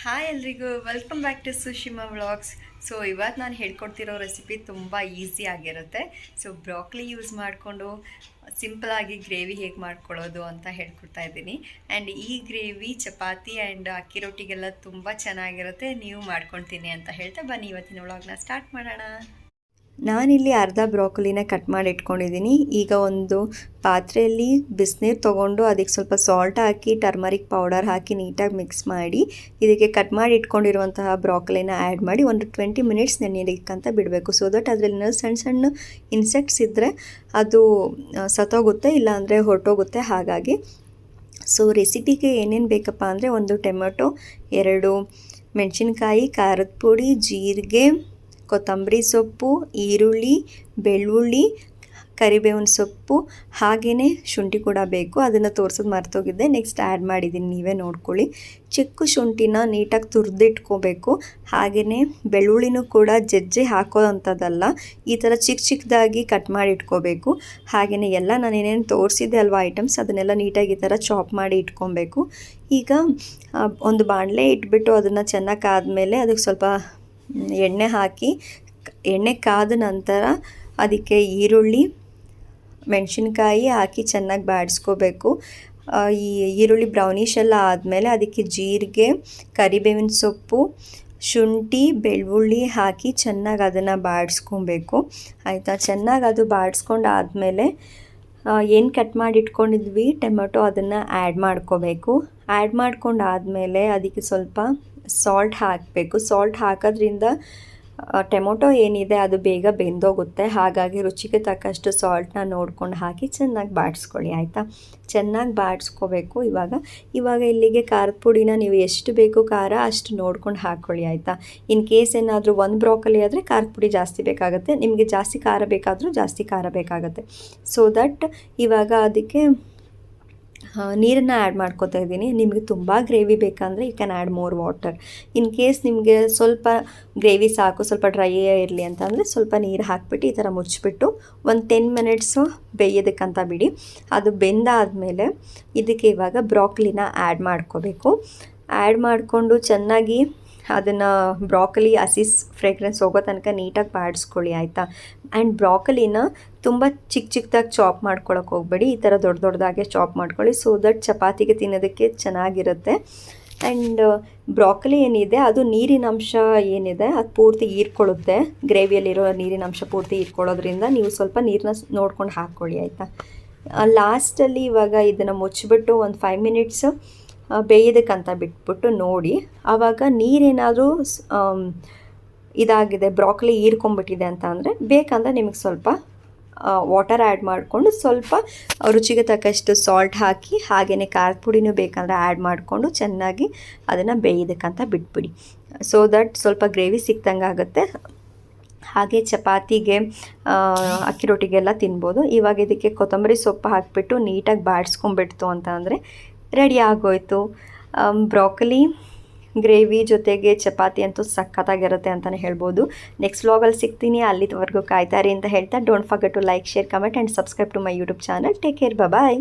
Hi ಎಲ್ರಿಗೂ welcome back to Sushima vlogs. So ಇವತ್ತು ನಾನು ಹೇಳ್ಕೊಡ್ತಿರೋ ರೆಸಿಪಿ ತುಂಬ ಈಸಿ ಆಗಿರುತ್ತೆ. ಸೊ ಬ್ರಾಕ್ಲಿ ಯೂಸ್ ಮಾಡಿಕೊಂಡು ಸಿಂಪಲಾಗಿ ಗ್ರೇವಿ ಹೇಗೆ ಮಾಡ್ಕೊಳ್ಳೋದು ಅಂತ ಹೇಳ್ಕೊಡ್ತಾ ಇದ್ದೀನಿ. ಆ್ಯಂಡ್ ಈ ಗ್ರೇವಿ ಚಪಾತಿ ಆ್ಯಂಡ್ ಅಕ್ಕಿ ರೊಟ್ಟಿಗೆಲ್ಲ ತುಂಬ ಚೆನ್ನಾಗಿರುತ್ತೆ. ನೀವು ಮಾಡ್ಕೊಳ್ತೀನಿ ಅಂತ ಹೇಳ್ತಾ ಬನ್ನಿ ಇವತ್ತಿನ ವ್ಲಾಗ್ನ ಸ್ಟಾರ್ಟ್ ಮಾಡೋಣ. ನಾನಿಲ್ಲಿ ಅರ್ಧ ಬ್ರಾಕೊಲಿನ ಕಟ್ ಮಾಡಿ ಇಟ್ಕೊಂಡಿದ್ದೀನಿ. ಈಗ ಒಂದು ಪಾತ್ರೆಯಲ್ಲಿ ಬಿಸಿನೀರು ತೊಗೊಂಡು ಅದಕ್ಕೆ ಸ್ವಲ್ಪ ಸಾಲ್ಟ್ ಹಾಕಿ ಟರ್ಮರಿಕ್ ಪೌಡರ್ ಹಾಕಿ ನೀಟಾಗಿ ಮಿಕ್ಸ್ ಮಾಡಿ ಇದಕ್ಕೆ ಕಟ್ ಮಾಡಿ ಇಟ್ಕೊಂಡಿರುವಂತಹ ಬ್ರಾಕೊಲಿನ ಆ್ಯಡ್ ಮಾಡಿ ಒಂದು 20 ಮಿನಿಟ್ಸ್ ನೆನೆಯಲಿಕ್ಕಂತ ಬಿಡಬೇಕು. ಸೊ ದಟ್ ಅದರಲ್ಲಿ ಸಣ್ಣ ಸಣ್ಣ ಇನ್ಸೆಕ್ಟ್ಸ್ ಇದ್ದರೆ ಅದು ಸತ್ತೋಗುತ್ತೆ, ಇಲ್ಲಾಂದರೆ ಹೊರಟೋಗುತ್ತೆ. ಹಾಗಾಗಿ ಸೊ ರೆಸಿಪಿಗೆ ಏನೇನು ಬೇಕಪ್ಪ ಅಂದರೆ ಒಂದು ಟೊಮೆಟೊ, 2 ಮೆಣಸಿನ್ಕಾಯಿ, ಖಾರದ ಪುಡಿ, ಜೀರಿಗೆ, ಕೊತ್ತಂಬರಿ ಸೊಪ್ಪು, ಈರುಳ್ಳಿ, ಬೆಳ್ಳುಳ್ಳಿ, ಕರಿಬೇವಿನ ಸೊಪ್ಪು, ಹಾಗೆಯೇ ಶುಂಠಿ ಕೂಡ ಬೇಕು. ಅದನ್ನು ತೋರಿಸೋದು ಮರ್ತೋಗಿದ್ದೆ, ನೆಕ್ಸ್ಟ್ ಆ್ಯಡ್ ಮಾಡಿದ್ದೀನಿ, ನೀವೇ ನೋಡ್ಕೊಳ್ಳಿ. ಚಿಕ್ಕ ಶುಂಠಿನ ನೀಟಾಗಿ ತುರಿದಿಟ್ಕೋಬೇಕು. ಹಾಗೆಯೇ ಬೆಳ್ಳುಳ್ಳಿನೂ ಕೂಡ ಜಜ್ಜಿ ಹಾಕೋವಂಥದ್ದಲ್ಲ, ಈ ಥರ ಚಿಕ್ಕ ಚಿಕ್ಕದಾಗಿ ಕಟ್ ಮಾಡಿ ಇಟ್ಕೋಬೇಕು. ಹಾಗೆಯೇ ಎಲ್ಲ ನಾನು ಏನೇನು ತೋರಿಸಿದ್ದೆ ಅಲ್ವಾ ಐಟಮ್ಸ್, ಅದನ್ನೆಲ್ಲ ನೀಟಾಗಿ ಈ ಥರ ಚಾಪ್ ಮಾಡಿ ಇಟ್ಕೊಬೇಕು. ಈಗ ಒಂದು ಬಾಣಲೆ ಇಟ್ಬಿಟ್ಟು ಅದನ್ನು ಚೆನ್ನಾಗಿ ಕಾದ್ಮೇಲೆ ಅದಕ್ಕೆ ಸ್ವಲ್ಪ ಎಣ್ಣೆ ಹಾಕಿ, ಎಣ್ಣೆ ಕಾದ ನಂತರ ಅದಕ್ಕೆ ಈರುಳ್ಳಿ, ಮೆಣಸಿನ್ಕಾಯಿ ಹಾಕಿ ಚೆನ್ನಾಗಿ ಬಾಡಿಸ್ಕೋಬೇಕು. ಈ ಈರುಳ್ಳಿ ಬ್ರೌನಿಷ್ ಎಲ್ಲ ಆದಮೇಲೆ ಅದಕ್ಕೆ ಜೀರಿಗೆ, ಕರಿಬೇವಿನ ಸೊಪ್ಪು, ಶುಂಠಿ, ಬೆಳ್ಳುಳ್ಳಿ ಹಾಕಿ ಚೆನ್ನಾಗಿ ಅದನ್ನು ಬಾಡಿಸ್ಕೊಬೇಕು. ಆಯಿತಾ, ಚೆನ್ನಾಗಿ ಅದು ಬಾಡಿಸ್ಕೊಂಡು ಆದಮೇಲೆ ಏನು ಕಟ್ ಮಾಡಿ ಇಟ್ಕೊಂಡಿದ್ವಿ ಟೊಮೆಟೊ, ಅದನ್ನು ಆ್ಯಡ್ ಮಾಡ್ಕೋಬೇಕು. ಆ್ಯಡ್ ಮಾಡ್ಕೊಂಡು ಆದಮೇಲೆ ಅದಕ್ಕೆ ಸ್ವಲ್ಪ ಸಾಲ್ಟ್ ಹಾಕಬೇಕು. ಸಾಲ್ಟ್ ಹಾಕೋದ್ರಿಂದ ಟೊಮೊಟೊ ಏನಿದೆ ಅದು ಬೇಗ ಬೆಂದೋಗುತ್ತೆ. ಹಾಗಾಗಿ ರುಚಿಗೆ ತಕ್ಕಷ್ಟು ಸಾಲ್ಟನ್ನ ನೋಡ್ಕೊಂಡು ಹಾಕಿ ಚೆನ್ನಾಗಿ ಬಾಡಿಸ್ಕೊಳ್ಳಿ. ಆಯಿತಾ, ಚೆನ್ನಾಗಿ ಬಾಡಿಸ್ಕೋಬೇಕು. ಇವಾಗ ಇಲ್ಲಿಗೆ ಖಾರದ ಪುಡಿನ ನೀವು ಎಷ್ಟು ಬೇಕು ಖಾರ ಅಷ್ಟು ನೋಡ್ಕೊಂಡು ಹಾಕ್ಕೊಳ್ಳಿ. ಆಯಿತಾ, ಇನ್ ಕೇಸ್ ಏನಾದರೂ ಒಂದು ಬ್ರಾಕೊಲಿ ಆದರೆ ಖಾರದ ಪುಡಿ ಜಾಸ್ತಿ ಬೇಕಾಗುತ್ತೆ, ನಿಮಗೆ ಜಾಸ್ತಿ ಖಾರ ಬೇಕಾದರೂ ಜಾಸ್ತಿ ಖಾರ ಬೇಕಾಗುತ್ತೆ. ಸೊ ದಟ್ ಇವಾಗ ಅದಕ್ಕೆ ನೀರನ್ನು ಆ್ಯಡ್ ಮಾಡ್ಕೋತಾ ಇದ್ದೀನಿ. ನಿಮಗೆ ತುಂಬ ಗ್ರೇವಿ ಬೇಕಂದರೆ you can add more water. In case ನಿಮಗೆ ಸ್ವಲ್ಪ ಗ್ರೇವಿ ಸಾಕು, ಸ್ವಲ್ಪ ಡ್ರೈಯೇ ಇರಲಿ ಅಂತಂದರೆ ಸ್ವಲ್ಪ ನೀರು ಹಾಕಿಬಿಟ್ಟು ಈ ಥರ ಮುಚ್ಚಿಬಿಟ್ಟು ಒಂದು 10 ಮಿನಿಟ್ಸು ಬೇಯೋದಕ್ಕಂತ ಬಿಡಿ. ಅದು ಬೆಂದಾದಮೇಲೆ ಇದಕ್ಕೆ ಇವಾಗ ಬ್ರಾಕೊಲಿನ ಆ್ಯಡ್ ಮಾಡ್ಕೋಬೇಕು. ಆ್ಯಡ್ ಮಾಡಿಕೊಂಡು ಚೆನ್ನಾಗಿ ಅದನ್ನು ಬ್ರಾಕೊಲಿ ಹಸಿ ಫ್ರೇಗ್ರೆನ್ಸ್ ಹೋಗೋ ತನಕ ನೀಟಾಗಿ ಬಾಡಿಸ್ಕೊಳ್ಳಿ. ಆಯಿತಾ, ಆ್ಯಂಡ್ ಬ್ರಾಕೊಲಿನ ತುಂಬ ಚಿಕ್ಕದಾಗಿ ಚಾಪ್ ಮಾಡ್ಕೊಳಕ್ಕೆ ಹೋಗಬೇಡಿ, ಈ ಥರ ದೊಡ್ಡದಾಗೆ ಚಾಪ್ ಮಾಡ್ಕೊಳ್ಳಿ. ಸೊ ದಟ್ ಚಪಾತಿಗೆ ತಿನ್ನೋದಕ್ಕೆ ಚೆನ್ನಾಗಿರುತ್ತೆ. ಆ್ಯಂಡ್ ಬ್ರಾಕೊಲಿ ಏನಿದೆ ಅದು ನೀರಿನ ಅಂಶ ಏನಿದೆ ಅದು ಪೂರ್ತಿ ಹೀರ್ಕೊಳ್ಳುತ್ತೆ. ಗ್ರೇವಿಯಲ್ಲಿರೋ ನೀರಿನ ಅಂಶ ಪೂರ್ತಿ ಹೀರ್ಕೊಳ್ಳೋದ್ರಿಂದ ನೀವು ಸ್ವಲ್ಪ ನೀರನ್ನ ನೋಡ್ಕೊಂಡು ಹಾಕ್ಕೊಳ್ಳಿ. ಆಯಿತಾ, ಲಾಸ್ಟಲ್ಲಿ ಇವಾಗ ಇದನ್ನು ಮುಚ್ಚಿಬಿಟ್ಟು ಒಂದು 5 ಮಿನಿಟ್ಸ್ ಬೇಯೋದಕ್ಕಂತ ಬಿಟ್ಬಿಟ್ಟು ನೋಡಿ. ಆವಾಗ ನೀರೇನಾದರೂ ಇದಾಗಿದೆ, ಬ್ರಾಕೊಲಿ ಹೀರ್ಕೊಂಬಿಟ್ಟಿದೆ ಅಂತ ಅಂದರೆ ಬೇಕಂದರೆ ನಿಮಗೆ ಸ್ವಲ್ಪ ವಾಟರ್ ಆ್ಯಡ್ ಮಾಡಿಕೊಂಡು ಸ್ವಲ್ಪ ರುಚಿಗೆ ತಕ್ಕಷ್ಟು ಸಾಲ್ಟ್ ಹಾಕಿ, ಹಾಗೆಯೇ ಖಾರದ ಪುಡಿನೂ ಬೇಕಂದರೆ ಆ್ಯಡ್ ಮಾಡಿಕೊಂಡು ಚೆನ್ನಾಗಿ ಅದನ್ನು ಬೇಯೋದಕ್ಕಂತ ಬಿಟ್ಬಿಡಿ. ಸೊ ದಟ್ ಸ್ವಲ್ಪ ಗ್ರೇವಿ ಸಿಕ್ದಂಗೆ ಆಗುತ್ತೆ. ಹಾಗೆ ಚಪಾತಿಗೆ, ಅಕ್ಕಿ ರೊಟ್ಟಿಗೆಲ್ಲ ತಿನ್ಬೋದು. ಇವಾಗ ಇದಕ್ಕೆ ಕೊತ್ತಂಬರಿ ಸೊಪ್ಪು ಹಾಕಿಬಿಟ್ಟು ನೀಟಾಗಿ ಬಾಡಿಸ್ಕೊಂಬಿಡ್ತು ಅಂತ ಅಂದರೆ ರೆಡಿ ಆಗೋಯ್ತು. ಬ್ರಾಕೊಲಿ ಗ್ರೇವಿ ಜೊತೆಗೆ ಚಪಾತಿ ಅಂತೂ ಸಖತ್ತಾಗಿರುತ್ತೆ ಅಂತಲೇ ಹೇಳ್ಬೋದು. ನೆಕ್ಸ್ಟ್ ವ್ಲಾಗಲ್ಲಿ ಸಿಗ್ತೀನಿ, ಅಲ್ಲಿವರೆಗೂ ಕಾಯ್ತಾರಿ ಅಂತ ಹೇಳ್ತಾ don't forget to like, share, comment and subscribe to my YouTube channel. Take care, bye.